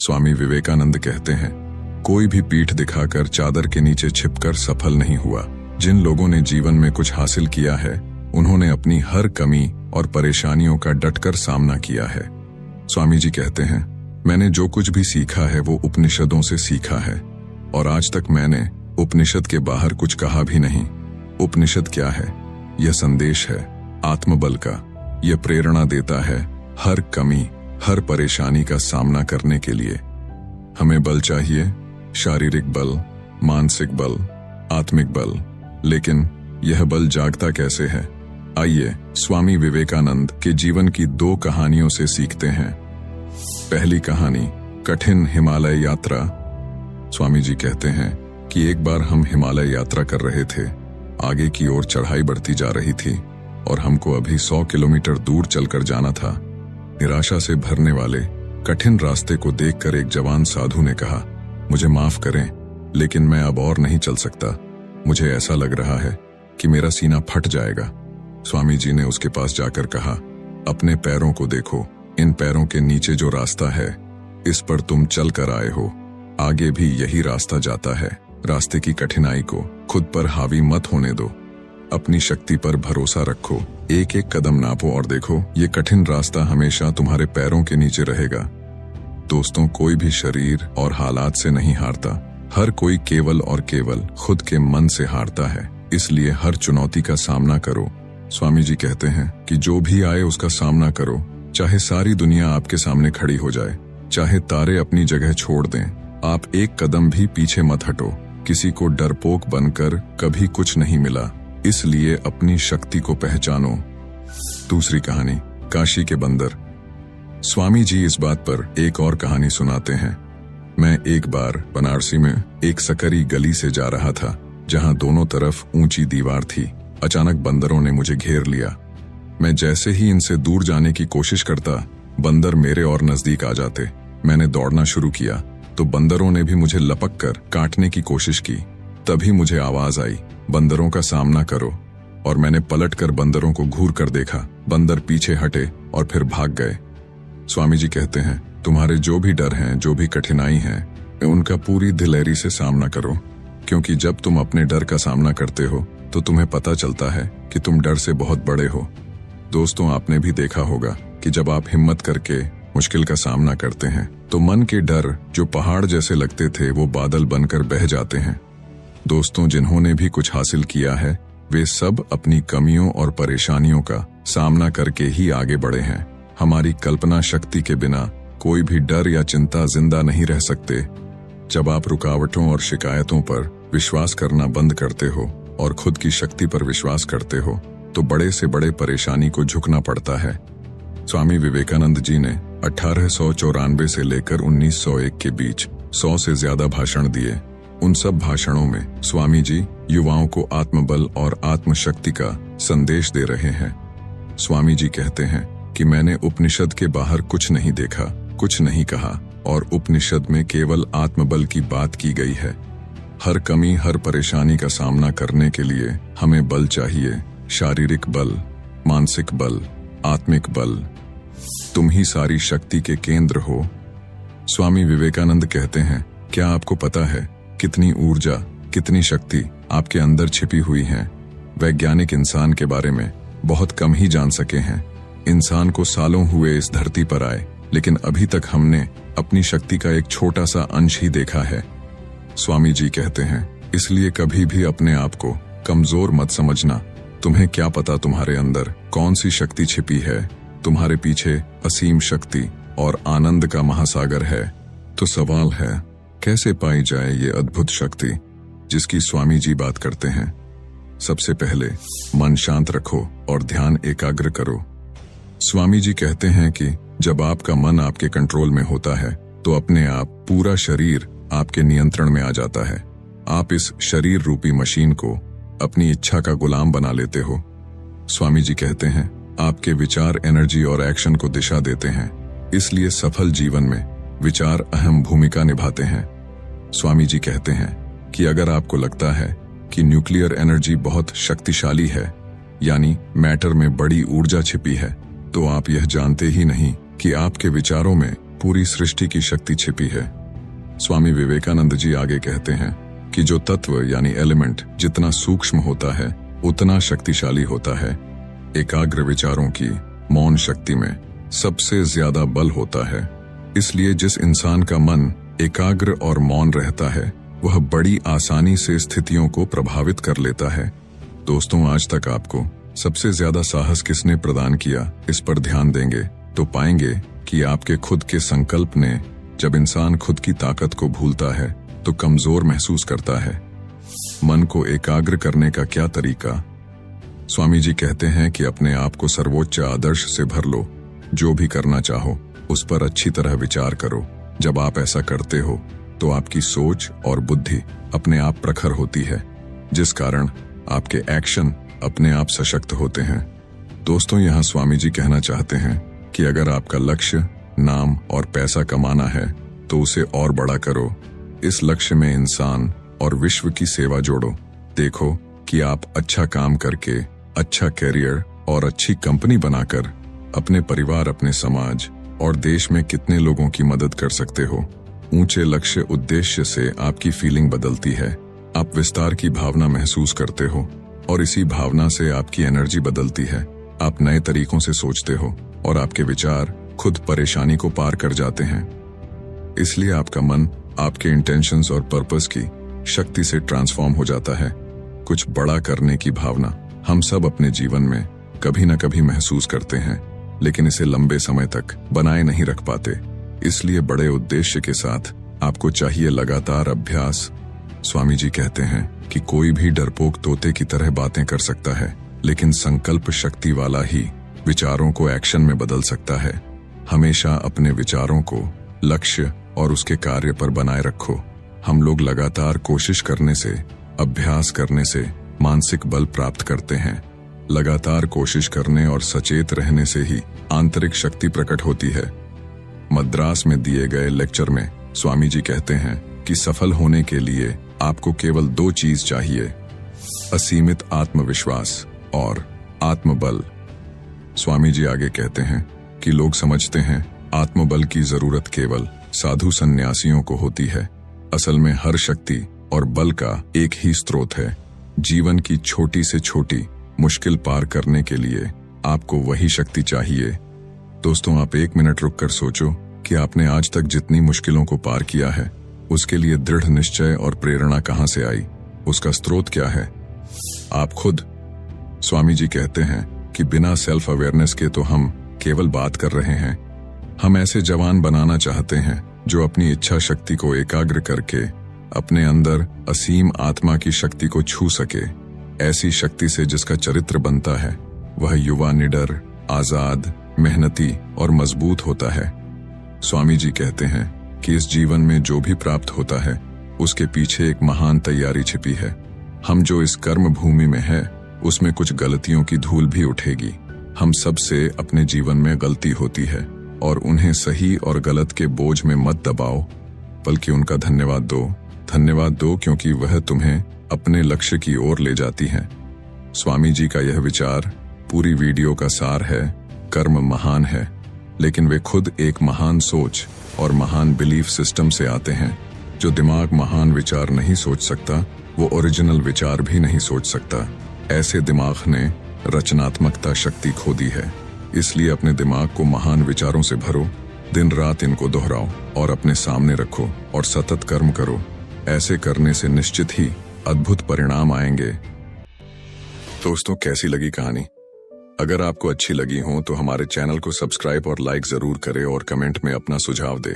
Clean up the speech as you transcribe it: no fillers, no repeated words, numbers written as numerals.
स्वामी विवेकानंद कहते हैं, कोई भी पीठ दिखाकर चादर के नीचे छिपकर सफल नहीं हुआ। जिन लोगों ने जीवन में कुछ हासिल किया है, उन्होंने अपनी हर कमी और परेशानियों का डटकर सामना किया है। स्वामी जी कहते हैं, मैंने जो कुछ भी सीखा है वो उपनिषदों से सीखा है, और आज तक मैंने उपनिषद के बाहर कुछ कहा भी नहीं। उपनिषद क्या है? यह संदेश है आत्मबल का। यह प्रेरणा देता है हर कमी, हर परेशानी का सामना करने के लिए। हमें बल चाहिए, शारीरिक बल, मानसिक बल, आत्मिक बल, लेकिन यह बल जागता कैसे है? आइए स्वामी विवेकानंद के जीवन की 2 कहानियों से सीखते हैं। पहली कहानी, कठिन हिमालय यात्रा। स्वामी जी कहते हैं कि एक बार हम हिमालय यात्रा कर रहे थे। आगे की ओर चढ़ाई बढ़ती जा रही थी और हमको अभी 100 किलोमीटर दूर चलकर जाना था। निराशा से भरने वाले कठिन रास्ते को देखकर एक जवान साधु ने कहा, मुझे माफ करें, लेकिन मैं अब और नहीं चल सकता। मुझे ऐसा लग रहा है कि मेरा सीना फट जाएगा। स्वामी जी ने उसके पास जाकर कहा, अपने पैरों को देखो। इन पैरों के नीचे जो रास्ता है, इस पर तुम चल कर आए हो। आगे भी यही रास्ता जाता है। रास्ते की कठिनाई को खुद पर हावी मत होने दो। अपनी शक्ति पर भरोसा रखो। एक एक कदम नापो और देखो, ये कठिन रास्ता हमेशा तुम्हारे पैरों के नीचे रहेगा। दोस्तों, कोई भी शरीर और हालात से नहीं हारता। हर कोई केवल और केवल खुद के मन से हारता है। इसलिए हर चुनौती का सामना करो। स्वामी जी कहते हैं कि जो भी आए उसका सामना करो। चाहे सारी दुनिया आपके सामने खड़ी हो जाए, चाहे तारे अपनी जगह छोड़ दें, आप एक कदम भी पीछे मत हटो। किसी को डरपोक बनकर कभी कुछ नहीं मिला, इसलिए अपनी शक्ति को पहचानो। दूसरी कहानी, काशी के बंदर। स्वामी जी इस बात पर एक और कहानी सुनाते हैं। मैं एक बार बनारसी में एक सकरी गली से जा रहा था, जहां दोनों तरफ ऊंची दीवार थी। अचानक बंदरों ने मुझे घेर लिया। मैं जैसे ही इनसे दूर जाने की कोशिश करता, बंदर मेरे और नजदीक आ जाते। मैंने दौड़ना शुरू किया तो बंदरों ने भी मुझे लपक कर काटने की कोशिश की। तभी मुझे आवाज आई, बंदरों का सामना करो। और मैंने पलटकर बंदरों को घूर कर देखा। बंदर पीछे हटे और फिर भाग गए। स्वामी जी कहते हैं, तुम्हारे जो भी डर हैं, जो भी कठिनाई हैं, उनका पूरी दिलेरी से सामना करो, क्योंकि जब तुम अपने डर का सामना करते हो तो तुम्हें पता चलता है कि तुम डर से बहुत बड़े हो। दोस्तों, आपने भी देखा होगा कि जब आप हिम्मत करके मुश्किल का सामना करते हैं तो मन के डर जो पहाड़ जैसे लगते थे वो बादल बनकर बह जाते हैं। दोस्तों, जिन्होंने भी कुछ हासिल किया है, वे सब अपनी कमियों और परेशानियों का सामना करके ही आगे बढ़े हैं। हमारी कल्पना शक्ति के बिना कोई भी डर या चिंता जिंदा नहीं रह सकते। जब आप रुकावटों और शिकायतों पर विश्वास करना बंद करते हो और खुद की शक्ति पर विश्वास करते हो, तो बड़े से बड़े परेशानी को झुकना पड़ता है। स्वामी विवेकानंद जी ने 1894 से लेकर 1901 के बीच 100 से ज्यादा भाषण दिए। उन सब भाषणों में स्वामी जी युवाओं को आत्मबल और आत्मशक्ति का संदेश दे रहे हैं। स्वामी जी कहते हैं कि मैंने उपनिषद के बाहर कुछ नहीं देखा, कुछ नहीं कहा, और उपनिषद में केवल आत्मबल की बात की गई है। हर कमी, हर परेशानी का सामना करने के लिए हमें बल चाहिए। शारीरिक बल, मानसिक बल, आत्मिक बल। तुम ही सारी शक्ति के केंद्र हो। स्वामी विवेकानंद कहते हैं, क्या आपको पता है कितनी ऊर्जा, कितनी शक्ति आपके अंदर छिपी हुई है? वैज्ञानिक इंसान के बारे में बहुत कम ही जान सके हैं। इंसान को सालों हुए इस धरती पर आए, लेकिन अभी तक हमने अपनी शक्ति का एक छोटा सा अंश ही देखा है। स्वामी जी कहते हैं, इसलिए कभी भी अपने आप को कमजोर मत समझना। तुम्हें क्या पता तुम्हारे अंदर कौन सी शक्ति छिपी है। तुम्हारे पीछे असीम शक्ति और आनंद का महासागर है। तो सवाल है, कैसे पाई जाए ये अद्भुत शक्ति जिसकी स्वामी जी बात करते हैं? सबसे पहले मन शांत रखो और ध्यान एकाग्र करो। स्वामी जी कहते हैं कि जब आपका मन आपके कंट्रोल में होता है तो अपने आप पूरा शरीर आपके नियंत्रण में आ जाता है। आप इस शरीर रूपी मशीन को अपनी इच्छा का गुलाम बना लेते हो। स्वामी जी कहते हैं, आपके विचार एनर्जी और एक्शन को दिशा देते हैं, इसलिए सफल जीवन में विचार अहम भूमिका निभाते हैं। स्वामी जी कहते हैं कि अगर आपको लगता है कि न्यूक्लियर एनर्जी बहुत शक्तिशाली है, यानी मैटर में बड़ी ऊर्जा छिपी है, तो आप यह जानते ही नहीं कि आपके विचारों में पूरी सृष्टि की शक्ति छिपी है। स्वामी विवेकानंद जी आगे कहते हैं कि जो तत्व यानी एलिमेंट जितना सूक्ष्म होता है उतना शक्तिशाली होता है। एकाग्र विचारों की मौन शक्ति में सबसे ज्यादा बल होता है। इसलिए जिस इंसान का मन एकाग्र और मौन रहता है वह बड़ी आसानी से स्थितियों को प्रभावित कर लेता है। दोस्तों, आज तक आपको सबसे ज्यादा साहस किसने प्रदान किया, इस पर ध्यान देंगे तो पाएंगे कि आपके खुद के संकल्प ने। जब इंसान खुद की ताकत को भूलता है तो कमजोर महसूस करता है। मन को एकाग्र करने का क्या तरीका? स्वामी जी कहते हैं कि अपने आप को सर्वोच्च आदर्श से भर लो। जो भी करना चाहो उस पर अच्छी तरह विचार करो। जब आप ऐसा करते हो तो आपकी सोच और बुद्धि अपने आप प्रखर होती है, जिस कारण आपके एक्शन अपने आप सशक्त होते हैं। दोस्तों, यहाँ स्वामी जी कहना चाहते हैं कि अगर आपका लक्ष्य नाम और पैसा कमाना है तो उसे और बड़ा करो। इस लक्ष्य में इंसान और विश्व की सेवा जोड़ो। देखो कि आप अच्छा काम करके अच्छा कैरियर और अच्छी कंपनी बनाकर अपने परिवार, अपने समाज और देश में कितने लोगों की मदद कर सकते हो। ऊंचे लक्ष्य उद्देश्य से आपकी फीलिंग बदलती है। आप विस्तार की भावना महसूस करते हो और इसी भावना से आपकी एनर्जी बदलती है। आप नए तरीकों से सोचते हो और आपके विचार खुद परेशानी को पार कर जाते हैं। इसलिए आपका मन आपके इंटेंशंस और पर्पस की शक्ति से ट्रांसफॉर्म हो जाता है। कुछ बड़ा करने की भावना हम सब अपने जीवन में कभी न कभी महसूस करते हैं, लेकिन इसे लंबे समय तक बनाए नहीं रख पाते। इसलिए बड़े उद्देश्य के साथ आपको चाहिए लगातार अभ्यास। स्वामी जी कहते हैं कि कोई भी डरपोक तोते की तरह बातें कर सकता है, लेकिन संकल्प शक्ति वाला ही विचारों को एक्शन में बदल सकता है। हमेशा अपने विचारों को लक्ष्य और उसके कार्य पर बनाए रखो। हम लोग लगातार कोशिश करने से, अभ्यास करने से मानसिक बल प्राप्त करते हैं। लगातार कोशिश करने और सचेत रहने से ही आंतरिक शक्ति प्रकट होती है। मद्रास में दिए गए लेक्चर में स्वामी जी कहते हैं कि सफल होने के लिए आपको केवल 2 चीज चाहिए, असीमित आत्मविश्वास और आत्मबल। स्वामी जी आगे कहते हैं कि लोग समझते हैं आत्मबल की जरूरत केवल साधु सन्यासियों को होती है। असल में हर शक्ति और बल का एक ही स्रोत है। जीवन की छोटी से छोटी मुश्किल पार करने के लिए आपको वही शक्ति चाहिए। दोस्तों, आप 1 मिनट रुककर सोचो कि आपने आज तक जितनी मुश्किलों को पार किया है उसके लिए दृढ़ निश्चय और प्रेरणा कहां से आई? उसका स्रोत क्या है? आप खुद। स्वामी जी कहते हैं कि बिना सेल्फ अवेयरनेस के तो हम केवल बात कर रहे हैं। हम ऐसे जवान बनाना चाहते हैं जो अपनी इच्छा शक्ति को एकाग्र करके अपने अंदर असीम आत्मा की शक्ति को छू सके। ऐसी शक्ति से जिसका चरित्र बनता है वह युवा, निडर, आजाद, मेहनती और मजबूत होता है। स्वामी जी कहते हैं कि इस जीवन में जो भी प्राप्त होता है उसके पीछे एक महान तैयारी छिपी है। हम जो इस कर्म भूमि में है उसमें कुछ गलतियों की धूल भी उठेगी। हम सब से अपने जीवन में गलती होती है और उन्हें सही और गलत के बोझ में मत दबाओ, बल्कि उनका धन्यवाद दो। धन्यवाद दो क्योंकि वह तुम्हें अपने लक्ष्य की ओर ले जाती हैं। स्वामी जी का यह विचार पूरी वीडियो का सार है। कर्म महान है, लेकिन वे खुद एक महान सोच और महान बिलीफ सिस्टम से आते हैं। जो दिमाग महान विचार नहीं सोच सकता वो ओरिजिनल विचार भी नहीं सोच सकता। ऐसे दिमाग ने रचनात्मकता शक्ति खो दी है। इसलिए अपने दिमाग को महान विचारों से भरो, दिन रात इनको दोहराओ और अपने सामने रखो और सतत कर्म करो। ऐसे करने से निश्चित ही अद्भुत परिणाम आएंगे। दोस्तों, कैसी लगी कहानी? अगर आपको अच्छी लगी हो तो हमारे चैनल को सब्सक्राइब और लाइक जरूर करें और कमेंट में अपना सुझाव दें।